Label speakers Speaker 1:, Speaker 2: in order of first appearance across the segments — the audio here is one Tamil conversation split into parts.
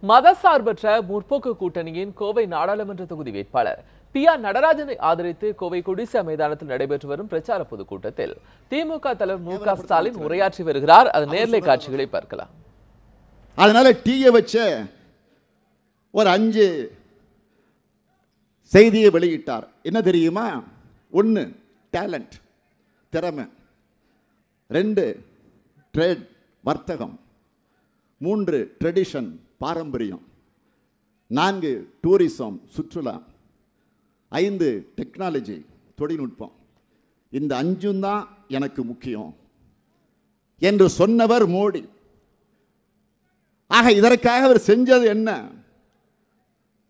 Speaker 1: மதசார்பற்ற முற்போக்கு கூட்டணியின் கோவை நாடாளுமன்ற தொகுதி வேட்பாளர் பி.ஆர். நடராஜனை ஆதரித்து கோவை கொடிசியா மைதானத்தில் நடைபெற்று வரும் பிரச்சார பொதுக்கூட்டத்தில் திமுக தலைவர் மு.க. ஸ்டாலின் உரையாற்றி வருகிறார். அது நேர்லை காட்சிகளை பார்க்கலாம்.
Speaker 2: அதனால டீயை வச்ச ஒரு 5 செய்தியை வெளியிட்டார். என்ன தெரியுமா? 1 டேலண்ட், திறமை. 2 ட்ரேட், வர்த்தகம். 3 ட்ரெடிஷன், பாரம்பரியம். 4 டூரிசம், சுற்றுலா. 5 டெக்னாலஜி, தொழில்நுட்பம். இந்த 5 தான் எனக்கு முக்கியம் என்று சொன்னவர் மோடி. ஆக இதற்காக அவர் செஞ்சது என்ன?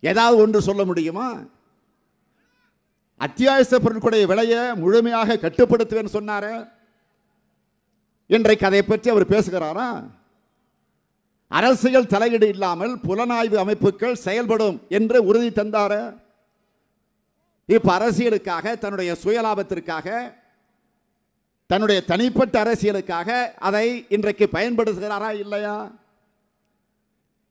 Speaker 2: ஏதாவது ஒன்று சொல்ல முடியுமா? அத்தியாவசிய பொருட்களுடைய விலையை முழுமையாக கட்டுப்படுத்துவேன் சொன்னார. இன்றைக்கு அதை பற்றி அவர் பேசுகிறாரா? அரசியல் தலையீடு இல்லாமல் புலனாய்வு அமைப்புகள் செயல்படும் என்று உறுதி தந்தார. இப்ப அரசியலுக்காக, தன்னுடைய சுயலாபத்திற்காக, தன்னுடைய தனிப்பட்ட அரசியலுக்காக அதை இன்றைக்கு பயன்படுத்துகிறாரா இல்லையா?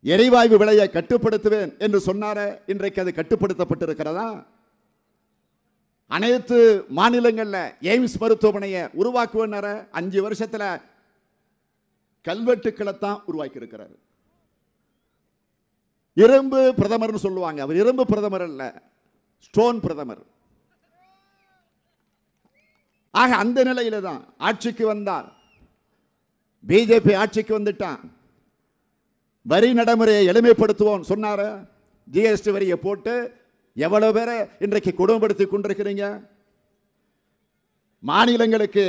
Speaker 2: எரிவாயு விலையை கட்டுப்படுத்துவேன் என்று சொன்னார. இன்றைக்கு அது கட்டுப்படுத்தப்பட்டிருக்கிறதா? அனைத்து மாநிலங்களில் எய்ம்ஸ் மருத்துவமனையை உருவாக்குவேன் 5 வருஷத்தில் கல்வெட்டுக்களை தான் உருவாக்கி இருக்கிறார். இரும்பு பிரதமர்னு சொல்லுவாங்க. அவர் இரும்பு பிரதமர் அல்ல, ஸ்டோன் பிரதமர். ஆக அந்த நிலையில தான் ஆட்சிக்கு வந்தார். பிஜேபி ஆட்சிக்கு வந்துட்டான். வரி நடைமுறையை எளிமைப்படுத்துவோம் சொன்னார. ஜிஎஸ்டி வரியை போட்டு எவ்வளவு பேரை இன்றைக்கு குடும்பப்படுத்தி கொண்டிருக்கிறீங்க. மாநிலங்களுக்கு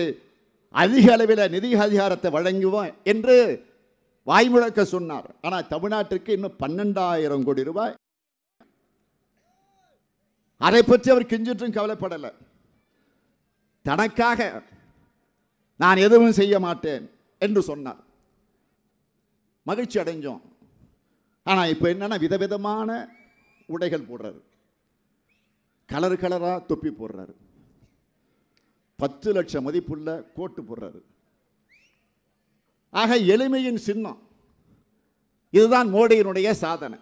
Speaker 2: அதிக அளவில் நிதி அதிகாரத்தை வழங்குவோம் என்று வாய்முழக்க சொன்னார். ஆனால் தமிழ்நாட்டிற்கு இன்னும் 12,000 கோடி ரூபாய். அதை பற்றி அவர் கிஞ்சிட்டும் கவலைப்படலை. தனக்காக நான் எதுவும் செய்ய மாட்டேன் என்று சொன்னார். மகிழ்ச்சி அடைஞ்சோம். ஆனால் இப்போ என்னன்னா விதவிதமான உடைகள் போடுறாரு. கலர் கலராக தொப்பி போடுறாரு. 10 லட்சம் மதிப்புள்ள கோட்டு போடுறாரு. ஆக எளிமையின் சின்னம். இதுதான் மோடியினுடைய சாதனை.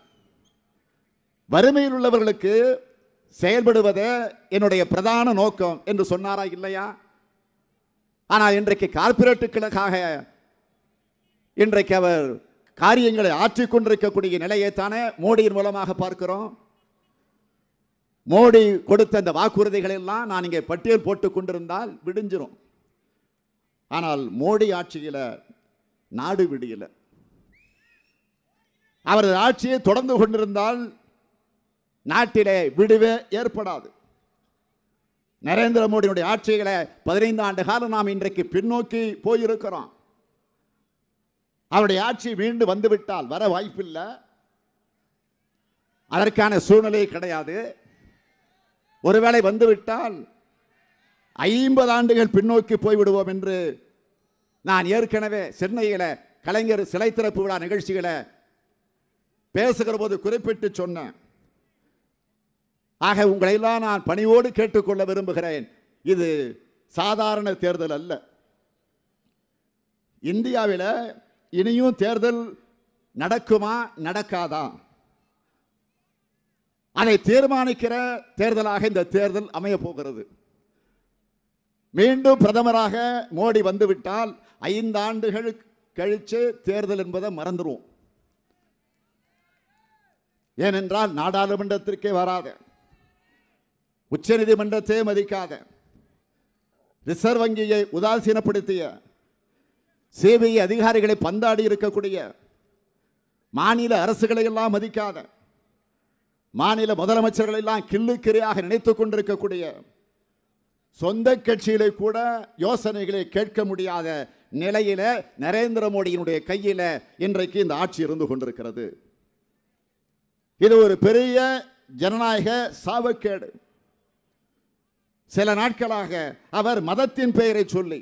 Speaker 2: வறுமையில் உள்ளவர்களுக்கு செயல்படுவதே என்னுடைய பிரதான நோக்கம் என்று சொன்னாரா இல்லையா? ஆனால் இன்றைக்கு கார்ப்பரேட்டுகளுக்காக இன்றைக்கு அவர் காரியங்களை ஆற்றிக்கொண்டிருக்கக்கூடிய நிலையைத்தானே மோடியின் மூலமாக பார்க்கிறோம். மோடி கொடுத்த அந்த வாக்குறுதிகள் எல்லாம் நான் இங்கே பட்டியல் போட்டு கொண்டிருந்தால் விடிஞ்சிரும். ஆனால் மோடி ஆட்சியில் நாடு விடியல. அவரது ஆட்சியை தொடர்ந்து கொண்டிருந்தால் நாட்டிலே விடுவே ஏற்படாது. நரேந்திர மோடியுடைய ஆட்சிகளை 15 ஆண்டு காலம் நாம் இன்றைக்கு பின்னோக்கி போயிருக்கிறோம். அவருடைய ஆட்சி மீண்டும் வந்துவிட்டால் வர வாய்ப்பில்லை. அதற்கான சூழ்நிலை கிடையாது. ஒருவேளை வந்துவிட்டால் 50 ஆண்டுகள் பின்னோக்கி போய்விடுவோம் என்று நான் ஏற்கனவே சென்னையில் கலைஞர் சிலை திறப்பு விழா நிகழ்ச்சிகளை பேசுகிற போது குறிப்பிட்டு சொன்னேன். ஆக உங்களையெல்லாம் நான் பணியோடு கேட்டுக்கொள்ள விரும்புகிறேன். இது சாதாரண தேர்தல் அல்ல. இந்தியாவில் இனியும் தேர்தல் நடக்குமா நடக்காதா அதை தீர்மானிக்கிற தேர்தலாக இந்த தேர்தல் அமைய போகிறது. மீண்டும் பிரதமராக மோடி வந்துவிட்டால் 5 ஆண்டுகள் கழித்து தேர்தல் என்பதை மறந்துடுவோம். ஏனென்றால் நாடாளுமன்றத்திற்கே வராத, உச்ச நீதிமன்றத்தை மதிக்காத, ரிசர்வ் வங்கியை உதாசீனப்படுத்திய, சிபிஐ அதிகாரிகளை பந்தாடி இருக்கக்கூடிய, மாநில அரசுகளை எல்லாம் மதிக்காத, மாநில முதலமைச்சர்கள் எல்லாம் கிள்ளுக்கிரையாக நினைத்துக் கொண்டிருக்கக்கூடிய, சொந்த கட்சியிலே கூட யோசனைகளை கேட்க முடியாத நிலையில நரேந்திர மோடியினுடைய கையில் இன்றைக்கு இந்த ஆட்சி இருந்து கொண்டிருக்கிறது. இது ஒரு பெரிய ஜனநாயக சாபக்கேடு. சில நாட்களாக அவர் மதத்தின் பெயரை சொல்லி,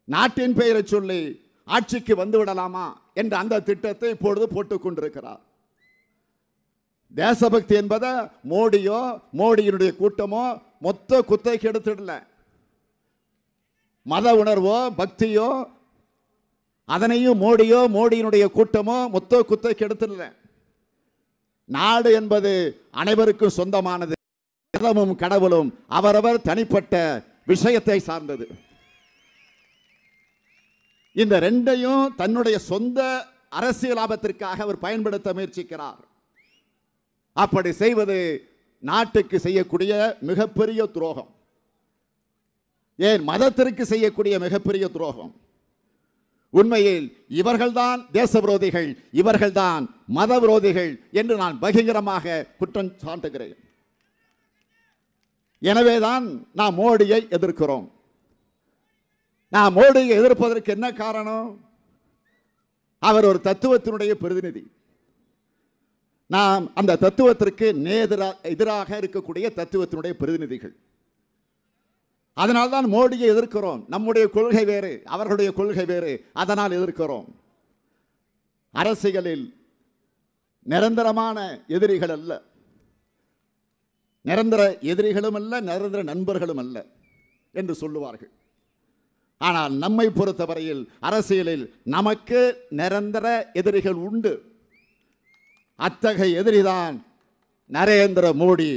Speaker 2: நாட்டின் பெயரை சொல்லி ஆட்சிக்கு வந்துவிடலாமா என்ற அந்த திட்டத்தை இப்பொழுது போட்டுக் கொண்டிருக்கிறார். தேசபக்தி என்பதை மோடியோ மோடியினுடைய கூட்டமோ மொத்த குத்தைக்கு எடுத்துடல. மத உணர்வோ பக்தியோ அதனையும் மோடியினுடைய கூட்டமோ மொத்த குத்தைக்கு எடுத்துடல. நாடு என்பது அனைவருக்கும் சொந்தமானது. மதமும் கடவுளும் அவரவர் தனிப்பட்ட விஷயத்தை சார்ந்தது. இந்த ரெண்டையும் தன்னுடைய சொந்த அரசியல் லாபத்திற்காக அவர் பயன்படுத்த முயற்சிக்கிறார். அப்படி செய்வது நாட்டுக்கு செய்யக்கூடிய மிகப்பெரிய துரோகம். ஏன் மதத்திற்கு செய்யக்கூடிய மிகப்பெரிய துரோகம். உண்மையில் இவர்கள்தான் தேச விரோதிகள், இவர்கள்தான் மத விரோதிகள் என்று நான் பகிரங்கமாக குற்றம் சாட்டுகிறேன். எனவேதான் நாம் மோடியை எதிர்க்கிறோம். நாம் மோடியை எதிர்ப்பதற்கு என்ன காரணம்? அவர் ஒரு தத்துவத்தினுடைய பிரதிநிதி. நாம் அந்த தத்துவத்திற்கு எதிராக இருக்கக்கூடிய தத்துவத்தினுடைய பிரதிநிதிகள். அதனால்தான் மோடியை எதிர்க்கிறோம். நம்முடைய கொள்கை வேறு, அவர்களுடைய கொள்கை வேறு, அதனால் எதிர்க்கிறோம். அரசியலில் நிரந்தரமான எதிரிகள் அல்ல, நிரந்தர எதிரிகளும் அல்ல, நிரந்தர நண்பர்களும் அல்ல என்று சொல்லுவார்கள். ஆனால் நம்மை பொறுத்தவரையில் அரசியலில் நமக்கு நிரந்தர எதிரிகள் உண்டு. அத்தகைய எதிரிதான் நரேந்திர மோடி.